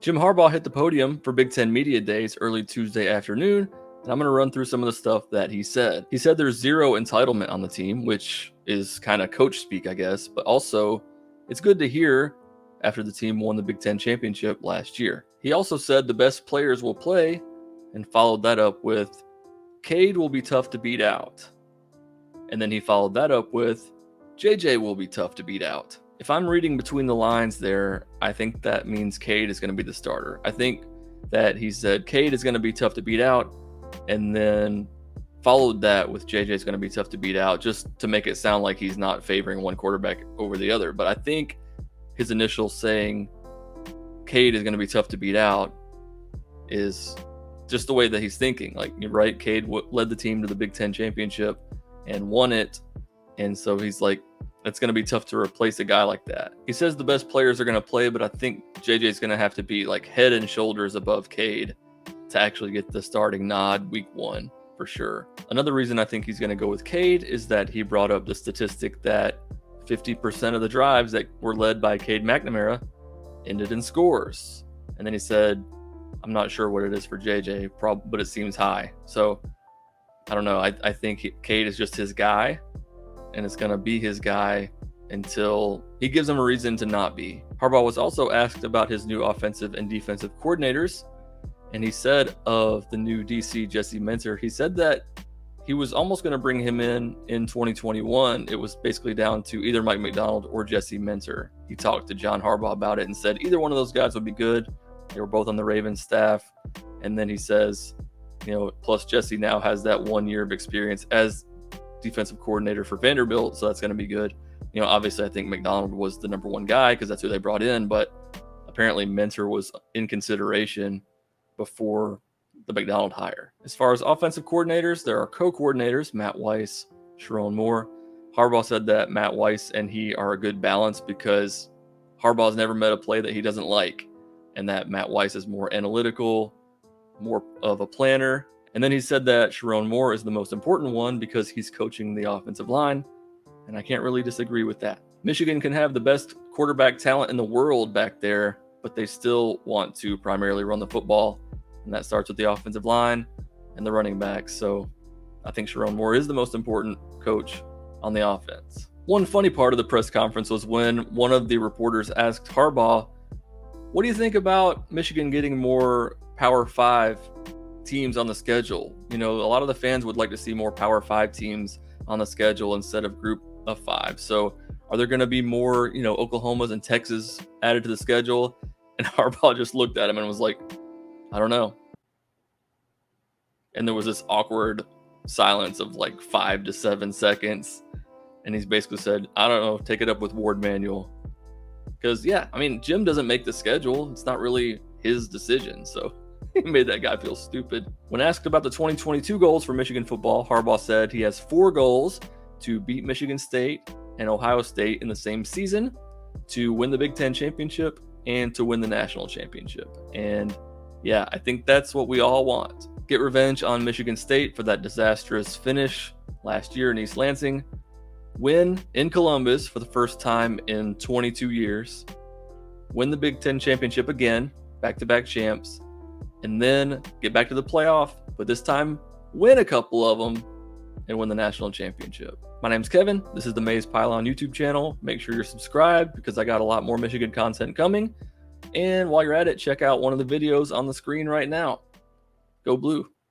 Jim Harbaugh hit the podium for Big Ten Media Days early Tuesday afternoon, and I'm going to run through some of the stuff that he said. He said there's zero entitlement on the team, which is kind of coach speak, I guess, but also it's good to hear after the team won the Big Ten championship last year. He also said the best players will play and followed that up with Cade will be tough to beat out. And then he followed that up with JJ will be tough to beat out. If I'm reading between the lines there, I think that means Cade is going to be the starter. I think that he said Cade is going to be tough to beat out, and then followed that with JJ is going to be tough to beat out, just to make it sound like he's not favoring one quarterback over the other. But I think his initial saying Cade is going to be tough to beat out is just the way that he's thinking. Like, you're right, Cade led the team to the Big Ten championship and won it. And so he's like, it's going to be tough to replace a guy like that. He says the best players are going to play, but I think JJ is going to have to be like head and shoulders above Cade to actually get the starting nod week one for sure. Another reason I think he's going to go with Cade is that he brought up the statistic that 50% of the drives that were led by Cade McNamara ended in scores. And then he said, I'm not sure what it is for JJ, but it seems high. So I don't know. I think Cade is just his guy, and it's going to be his guy until he gives him a reason to not be. Harbaugh was also asked about his new offensive and defensive coordinators, and he said of the new DC, Jesse Minter, he said that he was almost going to bring him in 2021. It was basically down to either Mike Macdonald or Jesse Minter. He talked to John Harbaugh about it and said either one of those guys would be good. They were both on the Ravens staff. And then he says, plus Jesse now has that 1 year of experience as defensive coordinator for Vanderbilt, so that's going to be good. Obviously I think Macdonald was the number one guy because that's who they brought in, but apparently Minter was in consideration before the Macdonald hire. As far as offensive coordinators, there are co-coordinators, Matt Weiss, Sharon Moore. Harbaugh said that Matt Weiss and he are a good balance because Harbaugh's never met a play that he doesn't like, and that Matt Weiss is more analytical, more of a planner. And then he said that Sharon Moore is the most important one because he's coaching the offensive line, and I can't really disagree with that. Michigan can have the best quarterback talent in the world back there, but they still want to primarily run the football, and that starts with the offensive line and the running backs. So I think Sharon Moore is the most important coach on the offense. One funny part of the press conference was when one of the reporters asked Harbaugh, what do you think about Michigan getting more Power 5 teams on the schedule? A lot of the fans would like to see more Power 5 teams on the schedule instead of Group of 5. So are there going to be more, Oklahomas and Texas added to the schedule? And Harbaugh just looked at him and was like, I don't know. And there was this awkward silence of like 5 to 7 seconds. And he's basically said, I don't know, take it up with Ward Manuel. Because, Jim doesn't make the schedule. It's not really his decision. So he made that guy feel stupid. When asked about the 2022 goals for Michigan football, Harbaugh said he has 4 goals: to beat Michigan State and Ohio State in the same season, to win the Big Ten championship, and to win the national championship. And I think that's what we all want. Get revenge on Michigan State for that disastrous finish last year in East Lansing. Win in Columbus for the first time in 22 years. Win the Big Ten championship again, back-to-back champs. And then get back to the playoff, but this time win a couple of them and win the national championship. My name's Kevin. This is the Maze Pylon YouTube channel. Make sure you're subscribed because I got a lot more Michigan content coming. And while you're at it, check out one of the videos on the screen right now. Go Blue.